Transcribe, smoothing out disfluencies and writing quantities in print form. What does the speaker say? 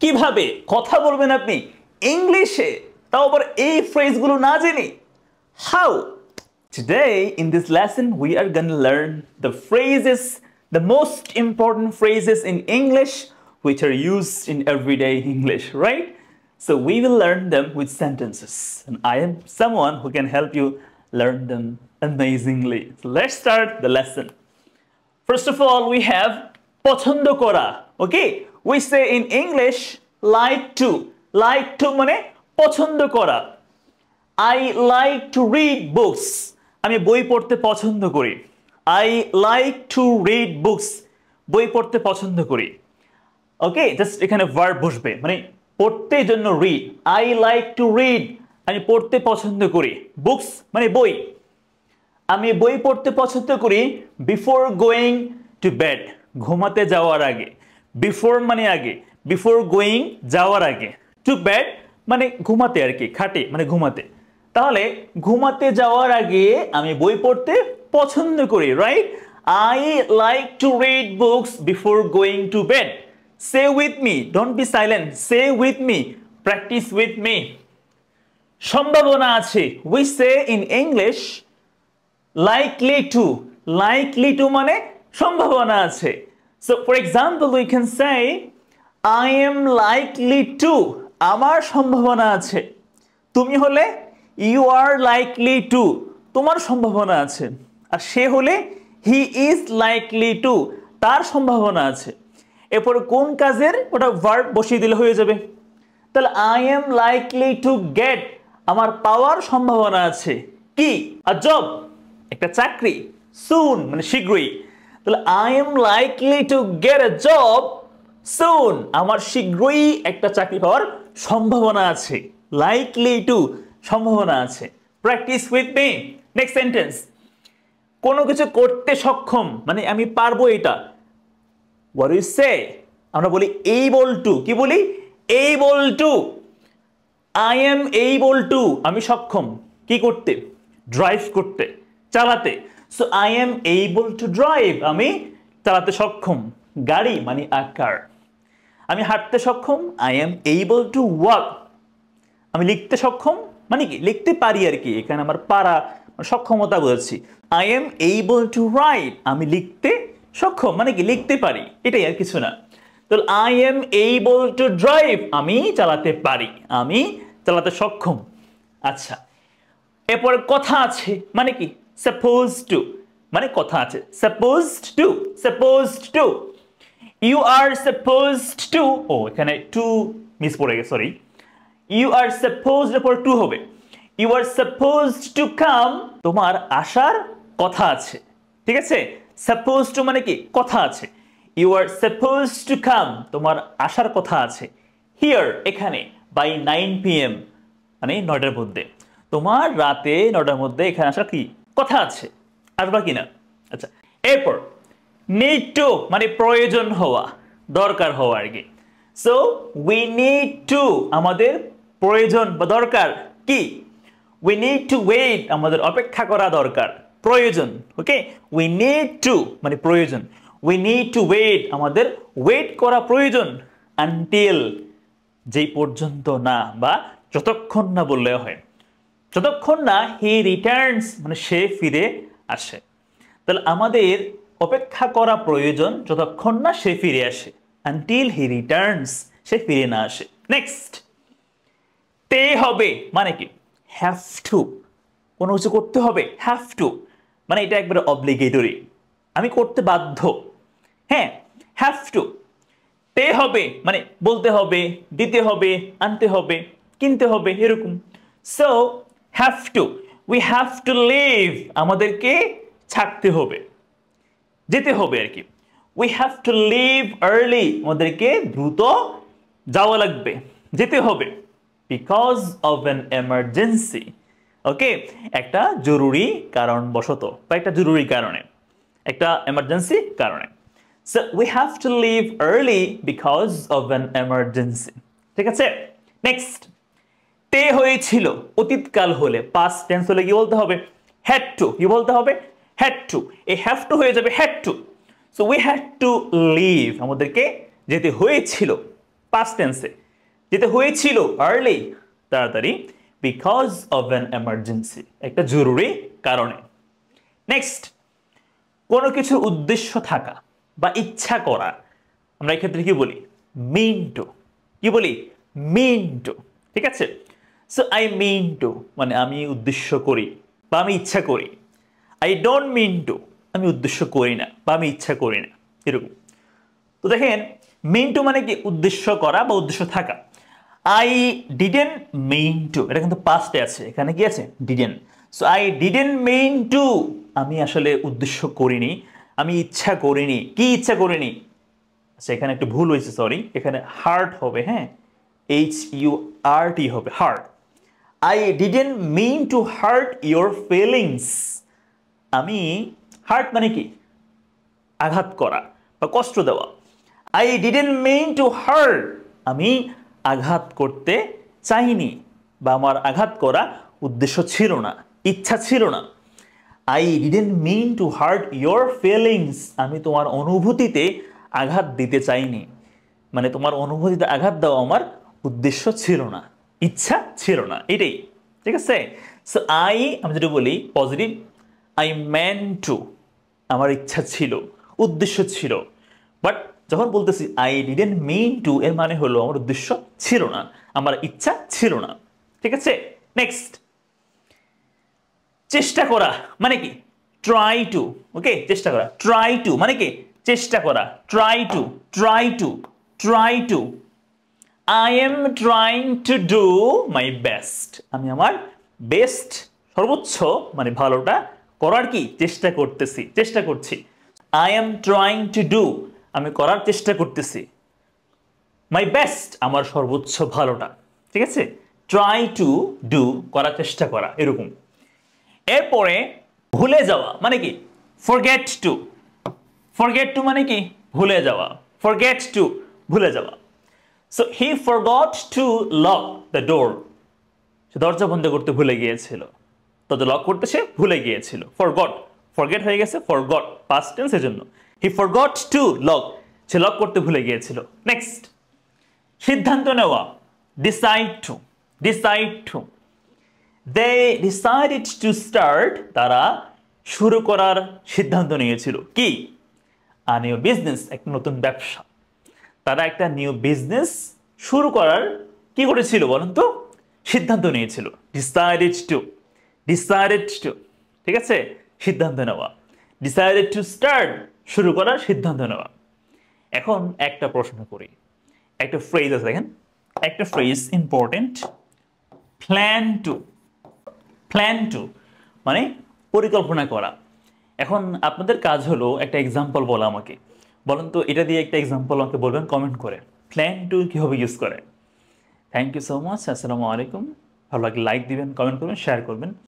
কিভাবে কথা বলবেন আপনি ইংলিশে, তাও আবার এই ফ্রেজগুলো না জেনে? How? Today in this lesson we are going to learn the phrases, the most important phrases in English which are used in everyday English, right? So we will learn them with sentences, and I am someone who can help you learn them amazingly. So let's start the lesson. First of all, we have পছন্দ করা. Okay, we say in English like to. Like to মানে পছন্দ করা. I like to read books. আমি বই পড়তে পছন্দ করি. I like to read books. বই পড়তে পছন্দ করি. ওকে, জাস্ট এখানে ভার্ব বসবে, মানে পড়তে জন্য read. I like to read. আমি পড়তে পছন্দ করি. Books মানে বই. আমি বই পড়তে পছন্দ করি বিফোর গোয়িং টু বেড, ঘুমাতে যাওয়ার আগে. বিফোর মানে আগে, বিফোর গোয়িং যাওয়ার আগে, টু বেড মানে ঘুমাতে আর কি, খাটে মানে ঘুমাতে. তাহলে ঘুমাতে যাওয়ার আগে আমি বই পড়তে পছন্দ করি, right? I like to read books before going to bed. Say with me, don't be silent, say with me, practice with me. সম্ভাবনা আছে, we say in English likely to. Likely to মানে সম্ভাবনা আছে. So for example we can say I am likely to. আমার সম্ভাবনা আছে. তুমি হলে you are likely to. তোমার সম্ভাবনা আছে. আর সে হলে he is likely to. তার সম্ভাবনা আছে. এরপর কোন কাজের ওটা ভার্ব বসিয়ে দিলে হয়ে যাবে. তাহলে I am likely to get. আমার পাওয়ার সম্ভাবনা আছে কি? a job, একটা চাকরি. সুন মানে শীঘ্রই. তাহলে I am likely to get a job soon. আমার শীঘ্রই একটা চাকরি পাওয়ার সম্ভাবনা আছে. লাইকলি টু, সম্ভাবনা আছে. Practice with me. Next sentence, কোনো কিছু করতে সক্ষম মানে আমি পারবো এটা. হোয়াট ইউ সে? আমরা বলি এইবল টু. কি বলি? Able two. I am able two, আমি সক্ষম কি করতে? ড্রাইভ করতে, চালাতে. So I am able to drive, আমি চালাতে সক্ষম. গাড়ি মানে আ কার. আমি হাঁটতে সক্ষম, I am able to walk. আমি লিখতে সক্ষম মানে কি? লিখতে পারি আর কি, এখানে আমার পারা সক্ষমতা বোঝাচ্ছি. I am able two right, আমি লিখতে সক্ষম মানে কি? লিখতে পারি, এটাই আর কিছু না. তাহলে I M able to drive, আমি চালাতে পারি, আমি চালাতে সক্ষম. আচ্ছা, এরপরে কথা আছে মানে কি? supposed to মানে কথা আছে. supposed to, supposed to. you are supposed to. ও এখানে টু মিস পড়ে গেছে, সরি. you are supposed এর পর টু হবে. you are supposed to come. তোমার আসার কথা আছে, ঠিক আছে? supposed to মানে কি? কথা আছে. you are supposed to come, তোমার আসার কথা আছে. here এখানে by 9 pm মানে 9টার মধ্যে. তোমার রাতে 9টার মধ্যে এখানে আসার কি কথা আছে, আসবা কিনা? আচ্ছা, এরপর নিড টু মানে প্রয়োজন হওয়া, দরকার হওয়া আর কি. সো উই নিড টু, আমাদের প্রয়োজন বা দরকার কি? উই নিড টু ওয়েট, আমাদের অপেক্ষা করা দরকার, প্রয়োজন. ওকে, উই নিড টু মানে প্রয়োজন. উই নিড টু ওয়েট, আমাদের ওয়েট করা প্রয়োজন. আনটিল, যেই পর্যন্ত না বা যতক্ষণ না বললে হয়, যতক্ষণ না হি রিটার্নস মানে সে ফিরে আসে. তাহলে আমাদের অপেক্ষা করা প্রয়োজন যতক্ষণ না সে ফিরে আসে. আনটিল হি রিটার্নস, সে ফিরে না আসে. নেক্সট, তে হবে মানে কি? হ্যাভ টু, কোনো কিছু করতে হবে. হ্যাভ টু মানে এটা একবারে অব্লিগেটরি, আমি করতে বাধ্য. হ্যাঁ, হ্যাভ টু. তে হবে মানে বলতে হবে, দিতে হবে, আনতে হবে, কিনতে হবে, এরকম. So have to, we have to leave, আমাদেরকে ছাড়তে হবে, যেতে হবে আর কি. we have to leave early, আমাদেরকে দ্রুত যাওয়া লাগবে, যেতে হবে. because of an emergency. ওকে, একটা জরুরি কারণবশত বা একটা জরুরি কারণে, একটা এমার্জেন্সি কারণে. so we have to leave early because of an emergency. ঠিক আছে? নেক্সট, তে হয়েছিল অতীতকাল হলে, পাস্ট টেন্স হলে কি বলতে হবে? Had to. কি বলতে হবে? Had to. এই হ্যাভ টু হয়ে যাবে had to. So we had to leave, আমাদেরকে যেতে হয়েছিল. পাস্ট টেন্সে যেতে হয়েছিল আর্লি তাড়াতাড়ি বিকজ অফ অ্যান এমার্জেন্সি একটা জরুরি কারণে। নেক্সট, কোনো কিছুর উদ্দেশ্য থাকা বা ইচ্ছা করা, আমরা এক্ষেত্রে কি বলি? Mean to. কি বলি? Mean to. ঠিক আছে, সো আই মিন টু মানে আমি উদ্দেশ্য করি বা আমি ইচ্ছা করি। আই ডোন্ট মিন টু আমি উদ্দেশ্য করি না বা আমি ইচ্ছা করি না, এরকম। তো দেখেন, মিন টু মানে কি? উদ্দেশ্য করা বা উদ্দেশ্য থাকা। আই ডিডেন্ট মিন টু, এটা কিন্তু পাস্টে আছে, এখানে কি আছে? Didn't. So I didn't mean to আমি আসলে উদ্দেশ্য করিনি, আমি ইচ্ছা করিনি। কি ইচ্ছা করিনি? আচ্ছা, এখানে একটু ভুল হয়েছে, সরি, এখানে হার্ট হবে, হ্যাঁ, HURT হবে, hurt. I didn't mean to hurt your feelings. আমি, হার্ট মানে কি? আঘাত করা বা কষ্ট দেওয়া। I didn't mean to hurt আমি আঘাত করতে চাইনি বা আমার আঘাত করা উদ্দেশ্য ছিল না, ইচ্ছা ছিল না। I didn't mean to hurt your feelings আমি তোমার অনুভূতিতে আঘাত দিতে চাইনি, মানে তোমার অনুভূতিতে আঘাত দেওয়া আমার উদ্দেশ্য ছিল না, ইচ্ছা ছিল না, এটাই। ঠিক আছে, সো আমি যেটা বলি পজিটিভ, আই মেন টু আমার ইচ্ছা ছিল, উদ্দেশ্য ছিল। বাট যখন বলতেছি আই ডিডেন্ট মিন টু, এর মানে হলো আমার উদ্দেশ্য ছিল না, আমার ইচ্ছা ছিল না। ঠিক আছে, নেক্সট, চেষ্টা করা মানে কি? Try to. ওকে, চেষ্টা করা। ট্রাই টু মানে কি? চেষ্টা করা। Try to, try to, try to. I am trying to do my best আমি আমার বেস্ট, সর্বোচ্চ মানে ভালোটা করার কি? চেষ্টা করতেছি, চেষ্টা করছি। I am trying to do আমি করার চেষ্টা করতেছি মাই বেস্ট আমার সর্বোচ্চ ভালোটা। ঠিক আছে, ট্রাই টু ডু করার চেষ্টা করা, এরকম। এরপরে ভুলে যাওয়া মানে কি? Forget to. ফরগেট টু মানে কি? ভুলে যাওয়া। ফরগেট টু ভুলে যাওয়া। So he forgot to lock the door সে দরজা বন্ধ করতে ভুলে গিয়েছিল, দরজা লক করতে সে ভুলে গিয়েছিল। ফরগট, ফরগেট হয়ে গেছে, ফরগট পাস্ট টেন্সের জন্য। হি ফরগট টু লক সে লক করতে ভুলে গিয়েছিল। নেক্সট, সিদ্ধান্ত নেওয়া, decide to. Decide to they decided to start তারা শুরু করার সিদ্ধান্ত নিয়েছিল। কি? আ নিউ বিজনেস একটা নতুন ব্যবসা। তারা একটা নিউ বিজনেস শুরু করার কি করেছিল বলুন তো? সিদ্ধান্ত নিয়েছিল। Decided to, decided to. ঠিক আছে, সিদ্ধান্ত নেওয়া। ডিসাইডেড টু স্টার্ট শুরু করার সিদ্ধান্ত নেওয়া। এখন একটা প্রশ্ন করি, একটা ফ্রেজ আছে দেখেন, একটা phrase important, plan to. Plan to মানে পরিকল্পনা করা। এখন আপনাদের কাজ হলো একটা এক্সাম্পল বলা আমাকে। বলুন তো এটা দিয়ে একটা এক্সাম্পল আমাকে বলবেন কমেন্ট করে, প্ল্যান টু কীভাবে ইউজ করে। Thank you so much. আসসালামু আলাইকুম। ভালো লাগলে লাইক দিবেন, কমেন্ট করবেন, শেয়ার করবেন।